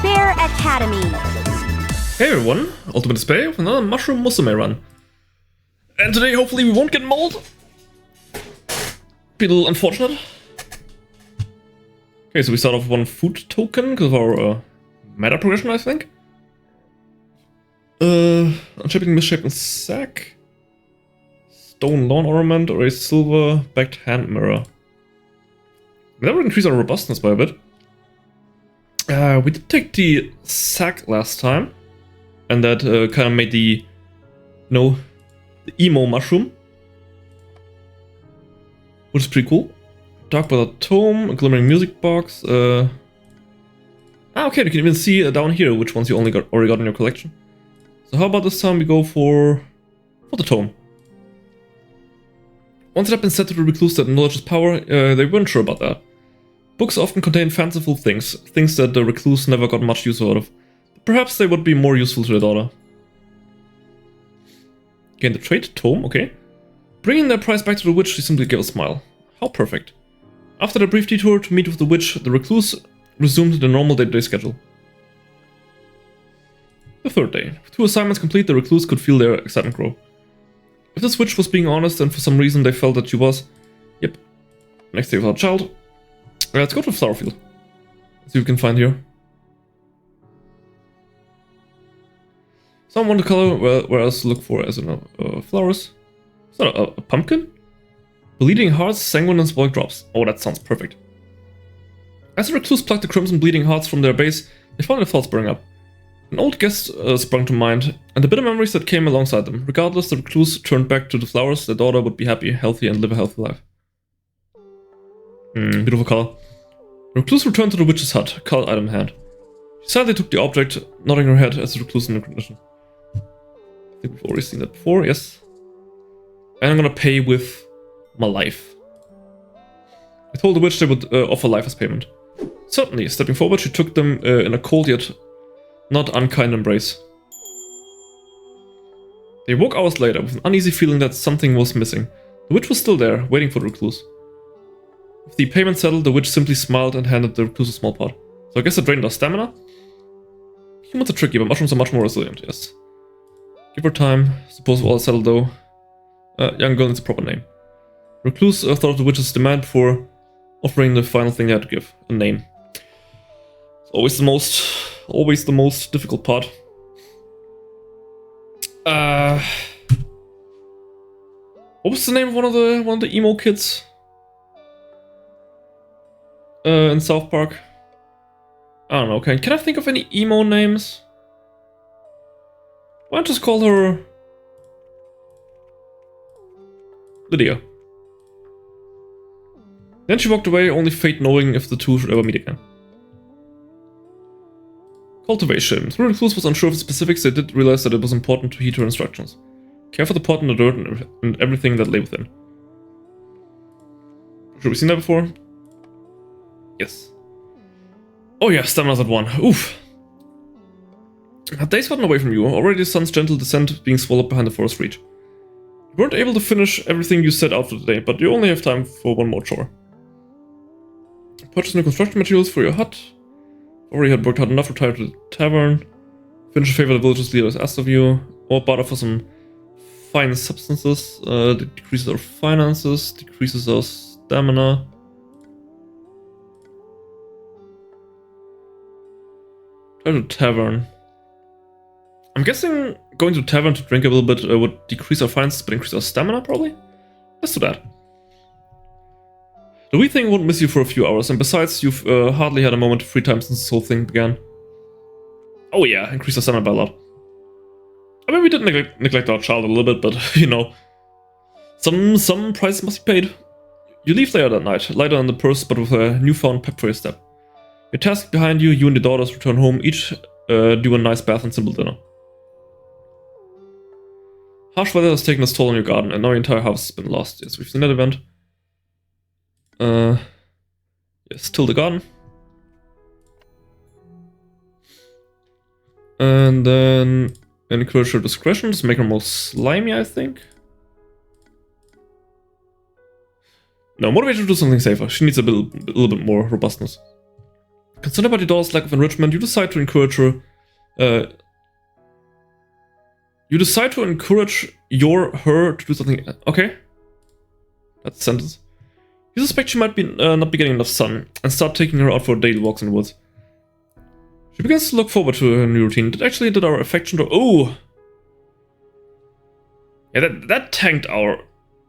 Bear Academy. Hey everyone, Ultimate Display with another Mushroom Musume run. And today hopefully we won't get mauled. Be a little unfortunate. Okay, so we start off with one food token because of our meta progression, I think. Unshipping misshapen sack. Stone lawn ornament or a silver backed hand mirror. That would increase our robustness by a bit. We did take the sack last time, and that kind of made the emo mushroom, which is pretty cool. Dark Weather Tome, a glimmering music box. Okay, you can even see down here which ones you already got in your collection. So how about this time we go for the tome. Once it had been said to the recluse that knowledge is power, they weren't sure about that. Books often contain fanciful things that the recluse never got much use out of. Perhaps they would be more useful to their daughter. Gain the trait, tome, okay. Bringing their prize back to the witch, she simply gave a smile. How perfect. After the brief detour to meet with the witch, the recluse resumed the normal day-to-day schedule. The third day. With 2 assignments complete, the recluse could feel their excitement grow. If this witch was being honest and for some reason they felt that she was, yep. Next day without a child. Let's go to Flowerfield. See what we can find here. Some watercolor, where else to look for as flowers. Is that a pumpkin? Bleeding hearts, sanguine and spoiled drops. Oh, that sounds perfect. As the recluse plucked the crimson bleeding hearts from their base, they found their thoughts burning up. An old guest sprung to mind, and the bitter memories that came alongside them. Regardless, the recluse turned back to the flowers. Their daughter would be happy, healthy, and live a healthy life. Beautiful color. The recluse returned to the witch's hut, colored item in hand. She sadly took the object, nodding her head as the recluse in the condition. I think we've already seen that before, yes. And I'm gonna pay with my life. I told the witch they would offer life as payment. Certainly, stepping forward, she took them in a cold yet not unkind embrace. They woke hours later with an uneasy feeling that something was missing. The witch was still there, waiting for the recluse. With the payment settled, the witch simply smiled and handed the recluse a small pot. So I guess it drained our stamina? Humans are tricky, but mushrooms are much more resilient, yes. Give her time. Suppose we're all settled though. Young girl needs a proper name. Recluse thought of the witch's demand before offering the final thing they had to give, a name. It's always the most difficult part. What was the name of one of the emo kids? In South Park? I don't know, can I think of any emo names? Why not just call her Lydia? Then she walked away, only fate knowing if the two should ever meet again. Cultivation. Though the recluse was unsure of the specifics, they did realize that it was important to heed her instructions. Care for the pot and the dirt and everything that lay within. Should we seen that before? Yes. Oh yeah, stamina's at 1. Oof. Had days gotten away from you, already the sun's gentle descent being swallowed behind the forest reach. You weren't able to finish everything you set out for today, but you only have time for one more chore. Purchase new construction materials for your hut. Already had worked hard enough to retire to the tavern. Finish a favor the village's leader has asked of you. Or barter for some fine substances. That decreases our finances, decreases our stamina. Try to tavern. I'm guessing going to tavern to drink a little bit would decrease our finances but increase our stamina, probably? Let's do that. The wee thing won't miss you for a few hours, and besides, you've hardly had a moment of free time since this whole thing began. Oh yeah, increase our stamina by a lot. I mean, we did neglect our child a little bit, but, you know, some price must be paid. You leave later that night, lighter in the purse, but with a newfound pep for your step. Your task behind you, you and the daughters return home, each do a nice bath and simple dinner. Harsh weather has taken its toll on your garden, and now your entire harvest has been lost. Yes, we've seen that event. Yes, till the garden. And then encourage her discretion, just make her more slimy, I think. No, motivate her to do something safer. She needs a little bit more robustness. Concerned about your daughter's lack of enrichment, you decide to encourage her. You decide to encourage her to do something. Okay, that's a sentence. You suspect she might be not be getting enough sun, and start taking her out for daily walks in the woods. She begins to look forward to her new routine. Did our affection to... Oh! Yeah, that tanked our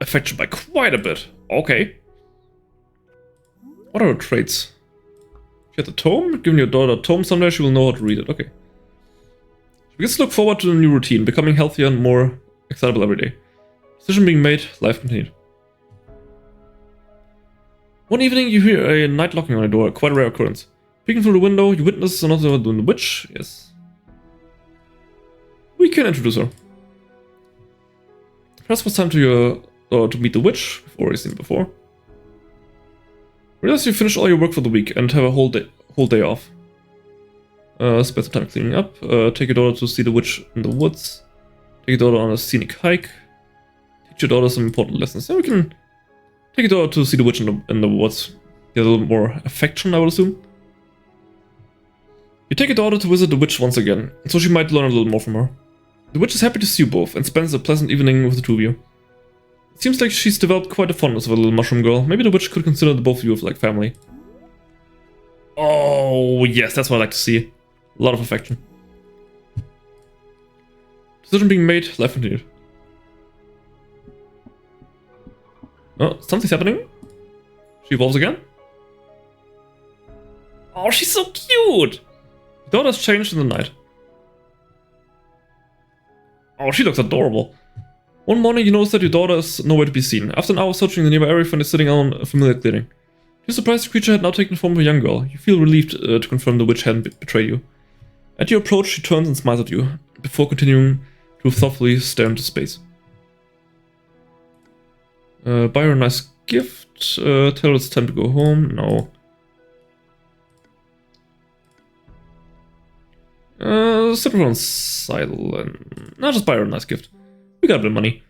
affection by quite a bit. Okay. What are her traits? She had a tome? Giving your daughter a tome someday, she will know how to read it. Okay. She begins to look forward to the new routine, becoming healthier and more excitable every day. Decision being made, life continued. One evening, you hear a night knocking on your door, quite a rare occurrence. Peeking through the window, you witness another doing the witch. Yes. We can introduce her. Perhaps it was time to meet the witch, before you've seen it before. Realize you finished all your work for the week and have a whole day off. Spend some time cleaning up. Take your daughter to see the witch in the woods. Take your daughter on a scenic hike. Teach your daughter some important lessons. And we can take your daughter to see the witch in the woods. Get a little more affection, I would assume. You take your daughter to visit the witch once again, so she might learn a little more from her. The witch is happy to see you both and spends a pleasant evening with the two of you. It seems like she's developed quite a fondness of a little mushroom girl. Maybe the witch could consider the both of you as like family. Oh, yes, that's what I like to see. A lot of affection. Decision being made, life continued. Oh, something's happening. She evolves again. Oh, she's so cute! Your daughter's changed in the night. Oh, she looks adorable. One morning you notice that your daughter is nowhere to be seen. After an hour searching the nearby area, you find her sitting on a familiar clearing. You're surprised the creature had now taken the form of a young girl. You feel relieved to confirm the witch hadn't betrayed you. At your approach, she turns and smiles at you, before continuing to thoughtfully stare into space. Buy her a nice gift. Tell her it's time to go home. No. Sit her on silent. No, just buy her a nice gift. We got a bit of money.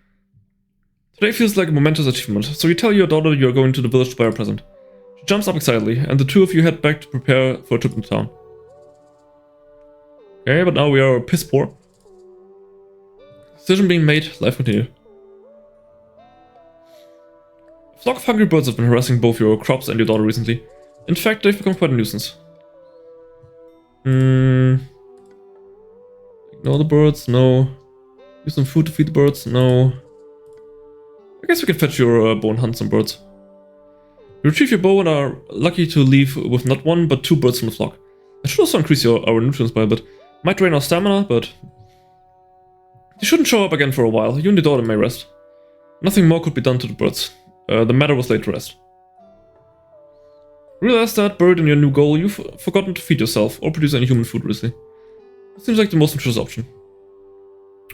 Today feels like a momentous achievement, so you tell your daughter you are going to the village to buy her a present. She jumps up excitedly, and the two of you head back to prepare for a trip into town. Okay, but now we are piss poor. Decision being made, life continued. A flock of hungry birds have been harassing both your crops and your daughter recently. In fact, they've become quite a nuisance. Ignore the birds, no. Use some food to feed the birds, no. I guess we can fetch your bow and hunt some birds. You retrieve your bow and are lucky to leave with not one, but two birds from the flock. That should also increase our nutrients by a bit. Might drain our stamina, but... You shouldn't show up again for a while. You and your daughter may rest. Nothing more could be done to the birds. The matter was laid to rest. Realize that, buried in your new goal, you've forgotten to feed yourself or produce any human food recently. It seems like the most nutritious option.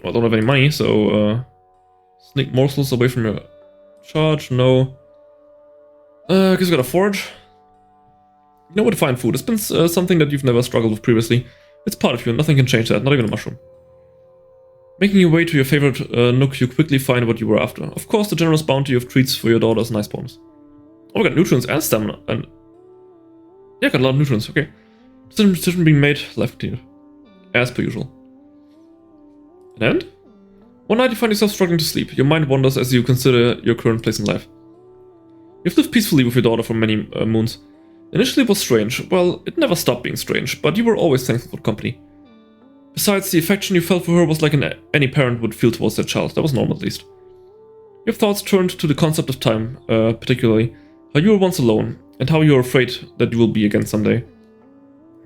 Well, I don't have any money, so sneak morsels away from your charge, no. I guess we gotta forage. You know where to find food. It's been something that you've never struggled with previously. It's part of you, and nothing can change that, not even a mushroom. Making your way to your favorite nook, you quickly find what you were after. Of course, the generous bounty of treats for your daughter is a nice bonus. Oh, we got nutrients and stamina, and... Yeah, got a lot of nutrients, okay. Decision being made, life continued. As per usual. An end? One night you find yourself struggling to sleep. Your mind wanders as you consider your current place in life. You've lived peacefully with your daughter for many moons. Initially it was strange. Well, it never stopped being strange, but you were always thankful for company. Besides, the affection you felt for her was like any parent would feel towards their child. That was normal, at least. Your thoughts turned to the concept of time, particularly how you were once alone, and how you are afraid that you will be again someday.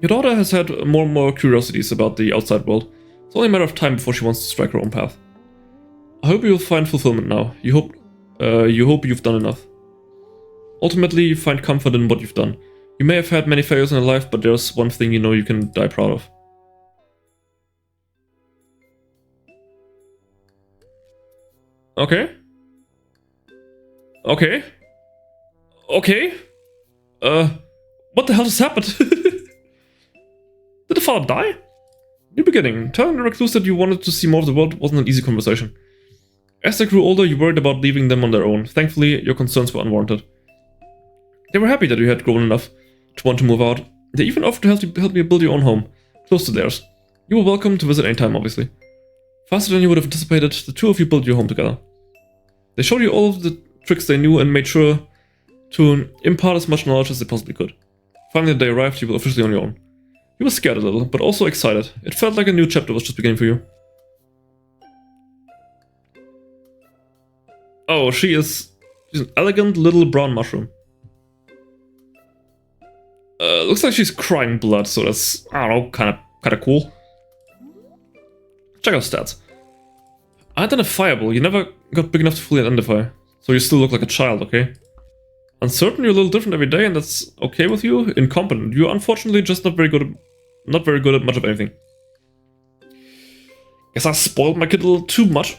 Your daughter has had more and more curiosities about the outside world. It's only a matter of time before she wants to strike her own path. I hope you'll find fulfillment now. You hope you've done enough. Ultimately, you find comfort in what you've done. You may have had many failures in your life, but there's one thing you know you can die proud of. Okay. Okay. Okay. What the hell just happened? Did the father die? New beginning. Telling the recluse that you wanted to see more of the world wasn't an easy conversation. As they grew older, you worried about leaving them on their own. Thankfully, your concerns were unwarranted. They were happy that you had grown enough to want to move out. They even offered to help you build your own home, close to theirs. You were welcome to visit anytime, obviously. Faster than you would have anticipated, the two of you built your home together. They showed you all of the tricks they knew and made sure to impart as much knowledge as they possibly could. Finally, the day arrived, you were officially on your own. You were scared a little, but also excited. It felt like a new chapter was just beginning for you. Oh, she's an elegant little brown mushroom. Looks like she's crying blood, so that's, I don't know, kind of cool. Check out stats. Identifiable, you never got big enough to fully identify, so you still look like a child, okay? Uncertain, you're a little different every day, and that's okay with you. Incompetent, you're unfortunately just not very good at much of anything. Guess I spoiled my kid a little too much.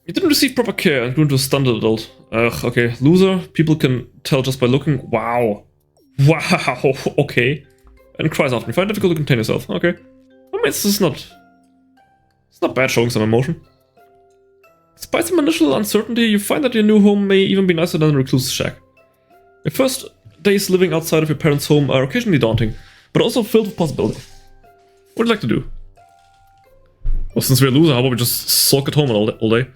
You didn't receive proper care and grew into a stunted adult. Ugh, okay. Loser, people can tell just by looking. Wow. Wow, okay. And cries often. You find it difficult to contain yourself. Okay. I mean, it's not bad showing some emotion. Despite some initial uncertainty, you find that your new home may even be nicer than a recluse's shack. Your first days living outside of your parents' home are occasionally daunting, but also filled with possibility. What would you like to do? Well, since we're a loser, how about we just sulk at home all day?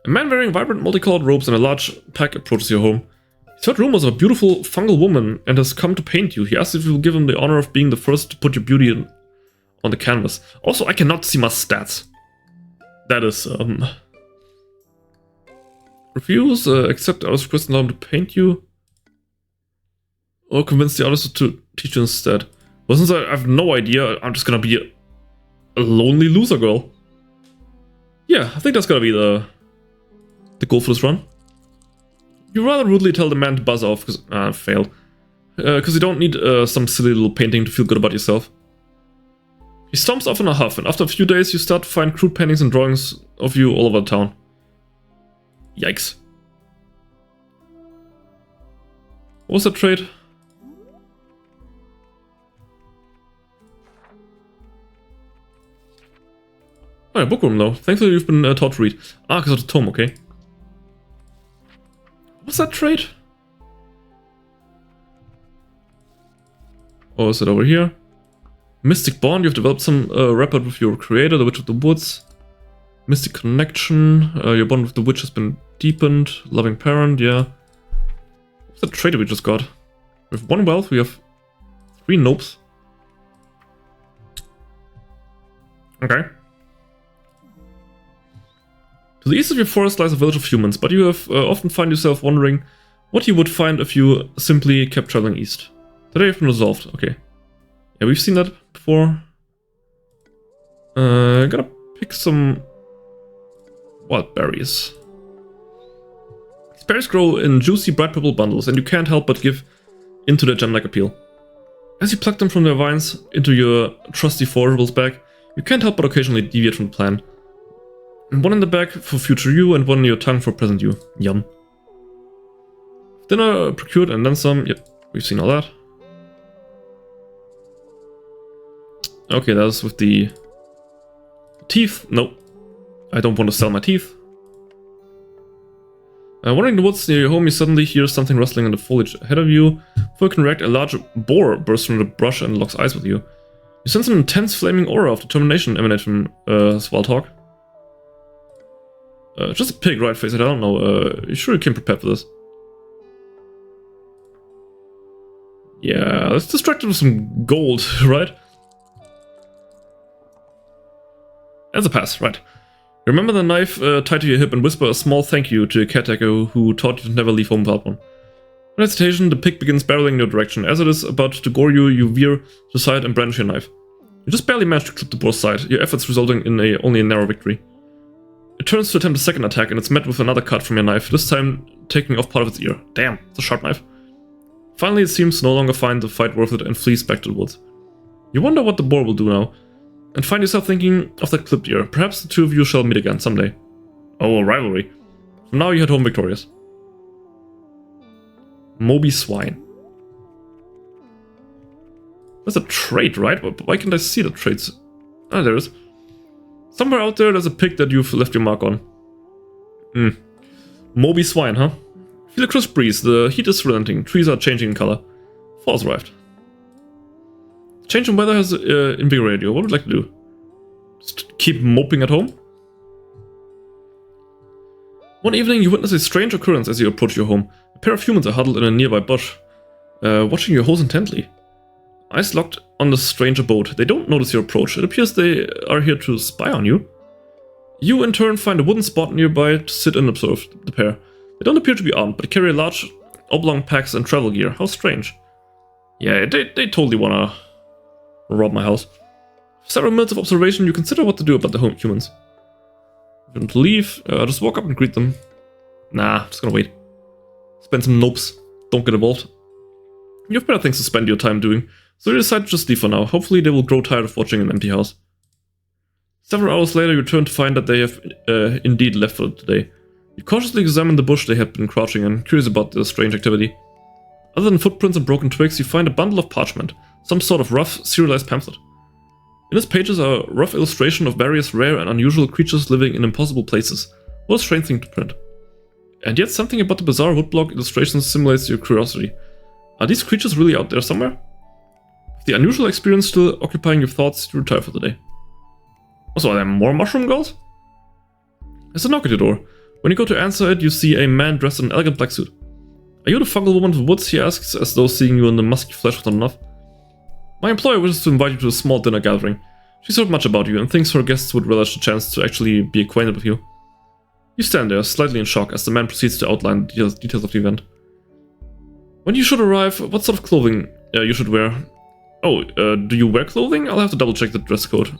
A man wearing vibrant multicolored robes and a large pack approaches your home. He's heard rumors of a beautiful fungal woman and has come to paint you. He asks if you will give him the honor of being the first to put your beauty on the canvas. Also, I cannot see my stats. That is, refuse, accept others' request and allow him to paint you. Or convince the others to teach you instead. Well, since I have no idea, I'm just gonna be a lonely loser girl. Yeah, I think that's gonna be the goal for this run. You rather rudely tell the man to buzz off, because, failed. Because you don't need some silly little painting to feel good about yourself. He stomps off in a huff, and after a few days you start to find crude paintings and drawings of you all over the town. Yikes. What was that trait? Oh yeah, bookworm though. Thankfully you've been taught to read. Ah, because of the tome, okay. What's that trait? Or is it over here? Mystic Bond, you've developed some rapport with your creator, the Witch of the Woods. Mystic Connection, your bond with the witch has been deepened. Loving Parent, yeah. What's that trait that we just got? With 1 wealth, we have 3 nopes. Okay. To the east of your forest lies a village of humans, but you have often find yourself wondering what you would find if you simply kept traveling east. Today you've been resolved, okay. Yeah, we've seen that before. Gotta pick some wild berries. These berries grow in juicy bright purple bundles, and you can't help but give into their gem-like appeal. As you pluck them from their vines into your trusty forageables bag, you can't help but occasionally deviate from the plan. And one in the bag for future you, and one in your tongue for present you. Yum. Dinner procured and then some. Yep, we've seen all that. Okay, that's with the teeth. Nope. I don't want to sell my teeth. Wandering the woods near your home, you suddenly hear something rustling in the foliage ahead of you. Before you can react, a large boar bursts from the brush and locks eyes with you. You sense an intense flaming aura of determination emanate from Swaltalk. Just a pig, right? Face it, I don't know. You sure you came prepared for this? Yeah, let's distract it with some gold, right? That's a pass, right. Remember the knife tied to your hip and whisper a small thank you to your caretaker who taught you to never leave home without one. Without hesitation, the pig begins barreling in your direction. As it is about to gore you, you veer to the side and brandish your knife. You just barely manage to clip the boar's side, your efforts resulting in only a narrow victory. It turns to attempt a second attack and it's met with another cut from your knife, this time taking off part of its ear. Damn, it's a sharp knife. Finally, it seems to no longer find the fight worth it and flees back to the woods. You wonder what the boar will do now, and find yourself thinking of that clipped ear. Perhaps the two of you shall meet again someday. Oh, a rivalry. From now you head home victorious. Moby Swine. That's a trait, right? Why can't I see the traits? Ah, there it is. Somewhere out there, there's a pig that you've left your mark on. Moby Swine, huh? Feel a crisp breeze. The heat is relenting. Trees are changing in color. Fall's arrived. Change in weather has invigorated you. What would you like to do? Just keep moping at home? One evening, you witness a strange occurrence as you approach your home. A pair of humans are huddled in a nearby bush, watching your house intently. Eyes locked on the strange abode. They don't notice your approach. It appears they are here to spy on you. You, in turn, find a wooden spot nearby to sit and observe the pair. They don't appear to be armed, but carry large, oblong packs and travel gear. How strange. Yeah, they totally wanna rob my house. For several minutes of observation, you consider what to do about the humans. You want to leave? Just walk up and greet them. Nah, just gonna wait. Spend some nopes. Don't get involved. You have better things to spend your time doing, so you decide to just leave for now. Hopefully they will grow tired of watching an empty house. Several hours later, you return to find that they have indeed left for today. You cautiously examine the bush they had been crouching in, curious about the strange activity. Other than footprints and broken twigs, you find a bundle of parchment, some sort of rough, serialized pamphlet. In its pages are a rough illustration of various rare and unusual creatures living in impossible places. What a strange thing to print. And yet something about the bizarre woodblock illustrations stimulates your curiosity. Are these creatures really out there somewhere? With the unusual experience still occupying your thoughts, you retire for the day. Also, are there more mushroom girls? There's a knock at your door. When you go to answer it, you see a man dressed in an elegant black suit. Are you the fungal woman of the woods? He asks, as though seeing you in the musky flesh was not enough. My employer wishes to invite you to a small dinner gathering. She's heard much about you and thinks her guests would relish the chance to actually be acquainted with you. You stand there, slightly in shock, as the man proceeds to outline the details of the event. When you should arrive, what sort of clothing you should wear? Oh, do you wear clothing? I'll have to double check the dress code.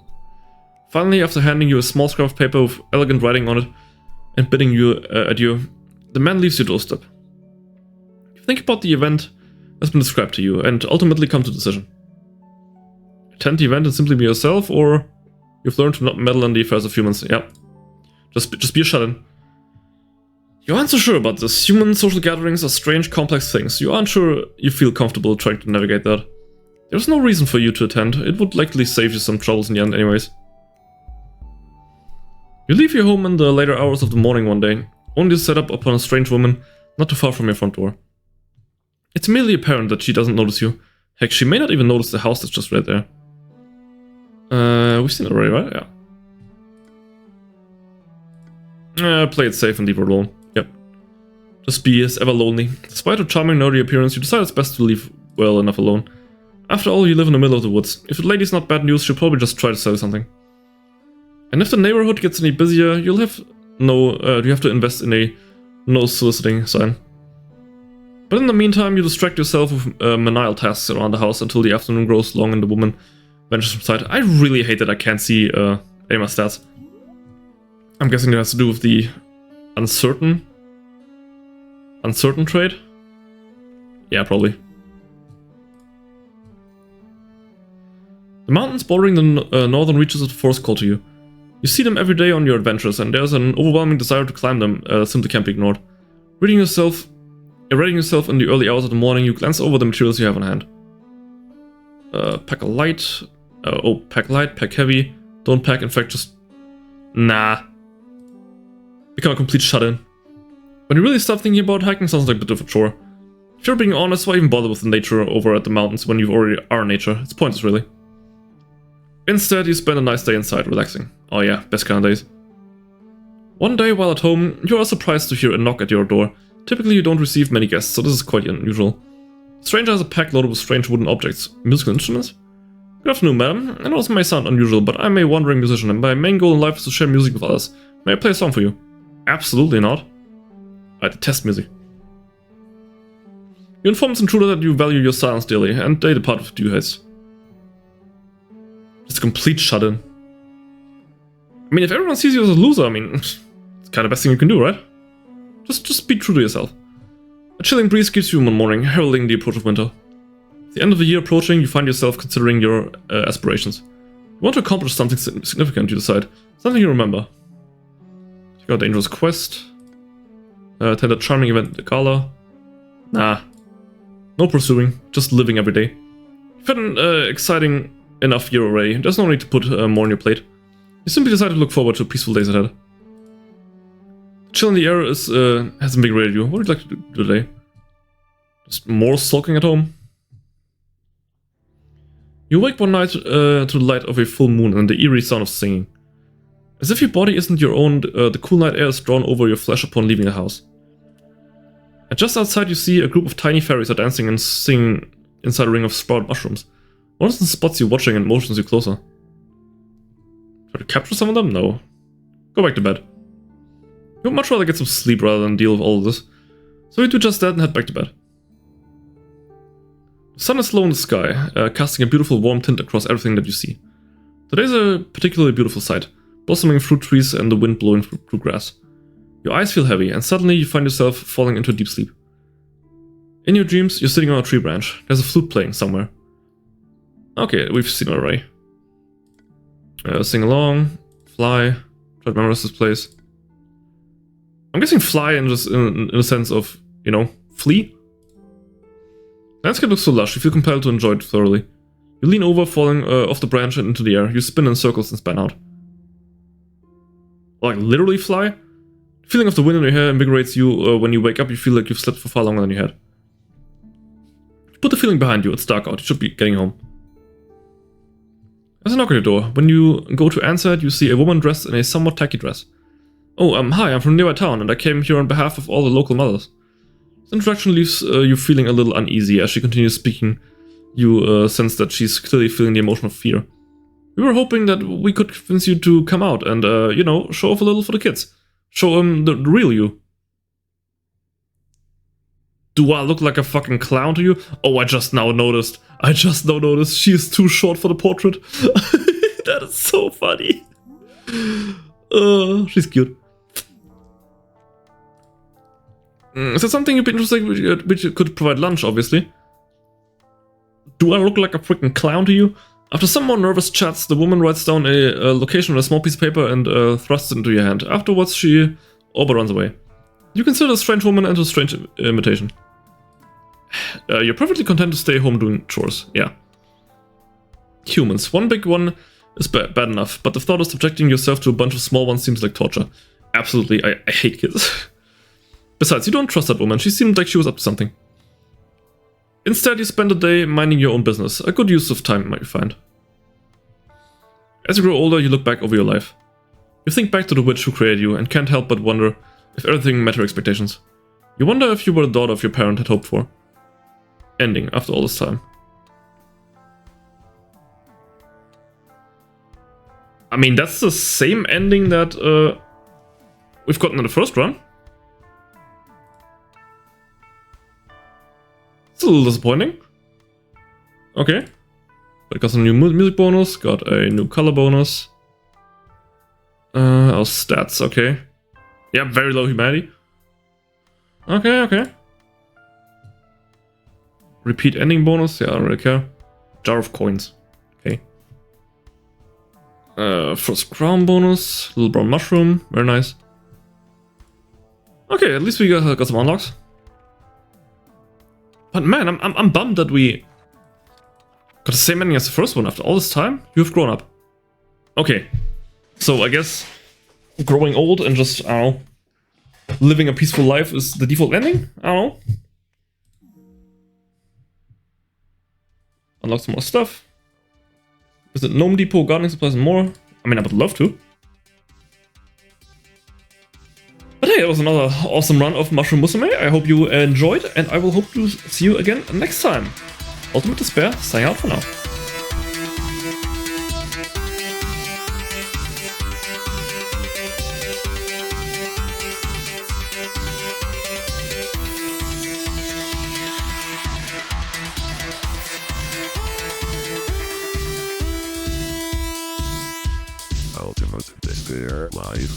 Finally, after handing you a small scrap of paper with elegant writing on it and bidding you adieu, the man leaves your doorstep. You think about the event that's been described to you and ultimately come to a decision. Attend the event and simply be yourself, or you've learned to not meddle in the affairs of humans. Yeah. Just be a shut-in. You aren't so sure about this. Human social gatherings are strange, complex things. You aren't sure you feel comfortable trying to navigate that. There's no reason for you to attend. It would likely save you some troubles in the end anyways. You leave your home in the later hours of the morning one day, only to set up upon a strange woman not too far from your front door. It's immediately apparent that she doesn't notice you. Heck, she may not even notice the house that's just right there. We've seen it already, right? Yeah. Play it safe and leave her alone. Yep. Just be as ever lonely. Despite her charming nerdy appearance, you decide it's best to leave well enough alone. After all, you live in the middle of the woods. If the lady's not bad news, she'll probably just try to sell you something. And if the neighborhood gets any busier, you have to invest in a no soliciting sign. But in the meantime, you distract yourself with menial tasks around the house until the afternoon grows long and the woman vanishes from sight. I really hate that I can't see any of my stats. I'm guessing it has to do with the uncertain trait? Yeah, probably. The mountains bordering the northern reaches of the forest call to you. You see them every day on your adventures, and there's an overwhelming desire to climb them simply can't be ignored. Readying yourself in the early hours of the morning, you glance over the materials you have on hand. Pack a light. Pack light, pack heavy. Don't pack, in fact, just... Nah. Become a complete shut-in. When you really start thinking about hiking, sounds like a bit of a chore. If you're being honest, why even bother with the nature over at the mountains when you already are in nature? It's pointless, really. Instead, you spend a nice day inside, relaxing. Oh yeah, best kind of days. One day while at home, you are surprised to hear a knock at your door. Typically you don't receive many guests, so this is quite unusual. The stranger has a pack loaded with strange wooden objects. Musical instruments? Good afternoon, madam. I know this may sound unusual, but I'm a wandering musician, and my main goal in life is to share music with others. May I play a song for you? Absolutely not. I detest music. You inform this intruder that you value your silence dearly, and they depart with due haste. It's a complete shut-in. I mean, if everyone sees you as a loser, I mean, it's kind of the best thing you can do, right? Just be true to yourself. A chilling breeze gives you one morning, heralding the approach of winter. At the end of the year approaching, you find yourself considering your aspirations. You want to accomplish something significant, you decide. Something you remember. Take out a dangerous quest. Attend a charming event at the gala. Nah. No pursuing, just living every day. You've had an exciting enough year already. There's no need to put more on your plate. You simply decide to look forward to peaceful days ahead. The chill in the air has invigorated you. What would you like to do today? Just more sulking at home? You wake one night to the light of a full moon and the eerie sound of singing. As if your body isn't your own, the cool night air is drawn over your flesh upon leaving the house. And just outside you see a group of tiny fairies are dancing and singing inside a ring of sprouted mushrooms. One of them spots you watching and motions you closer. Try to capture some of them? No. Go back to bed. You would much rather get some sleep rather than deal with all of this. So you do just that and head back to bed. The sun is low in the sky, casting a beautiful warm tint across everything that you see. Today's a particularly beautiful sight. Blossoming fruit trees and the wind blowing through grass. Your eyes feel heavy and suddenly you find yourself falling into a deep sleep. In your dreams, you're sitting on a tree branch. There's a flute playing somewhere. Okay, we've seen it already. Sing along, fly, try to memorize this place. I'm guessing fly in just in a sense of, you know, flee. Landscape looks so lush, you feel compelled to enjoy it thoroughly. You lean over, falling off the branch and into the air. You spin in circles and span out. Like literally fly? The feeling of the wind in your hair invigorates you. When you wake up, you feel like you've slept for far longer than you had. Put the feeling behind you, it's dark out, you should be getting home. There's a knock at your door. When you go to answer it, you see a woman dressed in a somewhat tacky dress. Oh, hi, I'm from nearby town, and I came here on behalf of all the local mothers. This introduction leaves you feeling a little uneasy. As she continues speaking, you sense that she's clearly feeling the emotion of fear. We were hoping that we could convince you to come out and, you know, show off a little for the kids. Show them the real you. Do I look like a fucking clown to you? Oh, I just now noticed. She is too short for the portrait. That is so funny. She's cute. Is that something you'd be interested in, which could provide lunch, obviously? Do I look like a freaking clown to you? After some more nervous chats, the woman writes down a location on a small piece of paper and thrusts it into your hand. Afterwards, she all but runs away. You consider a strange woman and a strange invitation. You're perfectly content to stay home doing chores, yeah. Humans. One big one is bad enough, but the thought of subjecting yourself to a bunch of small ones seems like torture. Absolutely, I hate kids. Besides, you don't trust that woman, she seemed like she was up to something. Instead, you spend the day minding your own business. A good use of time, might you find. As you grow older, you look back over your life. You think back to the witch who created you and can't help but wonder if everything met her expectations. You wonder if you were the daughter of your parent had hoped for. Ending after all this time. I mean, that's the same ending that we've gotten in the first run. It's a little disappointing. Okay. But got some new music bonus, got a new color bonus. Our stats, okay. Yeah, very low humanity. Okay. Repeat ending bonus, yeah, I don't really care. Jar of coins, okay. First crown bonus, little brown mushroom, very nice. Okay, at least we got some unlocks. But man, I'm bummed that we got the same ending as the first one after all this time. You've grown up. Okay, so I guess growing old and just, I don't know, living a peaceful life is the default ending? I don't know. Unlock some more stuff. Visit Gnome Depot, gardening supplies and more. I mean, I would love to. But hey, it was another awesome run of Mushroom Musume. I hope you enjoyed, and I will hope to see you again next time. Ultimate Despair, signing out for now. Ultimate Despair Live.